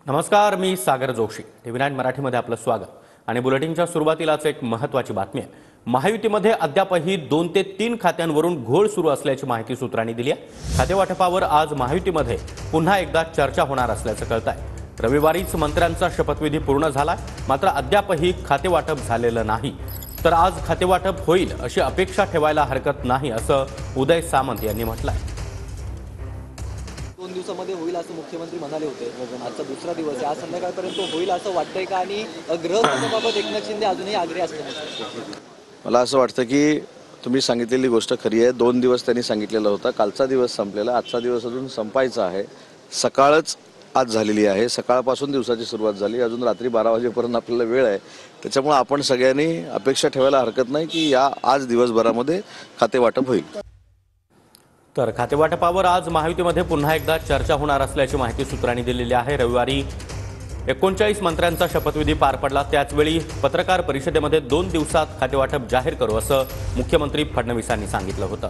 नमस्कार, मी सागर जोशी. TV9 मराठीमध्ये आपलं स्वागत आणि बुलेटिनच्या सुरुवातीलाच एक महत्त्वाची बातमी आहे. महायुतीमध्ये अद्यापही 2 ते 3 खात्यांवरून घोळ सुरू असल्याची माहिती सूत्रांनी दिली आहे. खातेवाटपावर आज महायुतीमध्ये पुन्हा एकदा चर्चा होणार असल्याचं कळतंय. रविवारीच मंत्र्यांचा शपथविधी पूर्ण झालाय, मात्र अद्यापही खातेवाटप झालेलं नाही. तर आज खातेवाटप होईल अशी अपेक्षा ठेवायला हरकत नाही असं उदय सामंत यांनी म्हटलंय. 2 दिवसामध्ये होईल असं मुख्यमंत्री म्हणाले होते. आजचा दुसरा दिवस आहे. आज संध्याकाळपर्यंत होईल असं वाटतंय का? आणि गृहखात्याबाबत एकनाथ शिंदे अजूनही आग्रही असतात. मला असं वाटतं की तुम्ही सांगितलेली गोष्ट खरी आहे. 2 दिवस त्यांनी सांगितलेला होता. कालचा दिवस संपलेला, आजचा दिवस अजून संपायचा आहे. सकाळच आज झालेली आहे. सकाळपासून दिवसाची सुरुवात झाली. अजून रात्री 12 वाजेपर्यंत आपल्याला वेळ आहे. त्याच्यामुळे आपण सगळ्यांनी अपेक्षा ठेवायला हरकत नाही की आज दिवसभरामध्ये खातेवाटप होईल. तर खातेवाटपावर आज महायुतीमध्ये पुन्हा एकदा चर्चा होणार असल्याची माहिती सूत्रांनी दिलेली आहे. रविवारी 39 मंत्र्यांचा शपथविधी पार पडला. त्याचवेळी पत्रकार परिषदेमध्ये 2 दिवसात खातेवाटप जाहीर करू असं मुख्यमंत्री फडणवीसांनी सांगितलं होतं.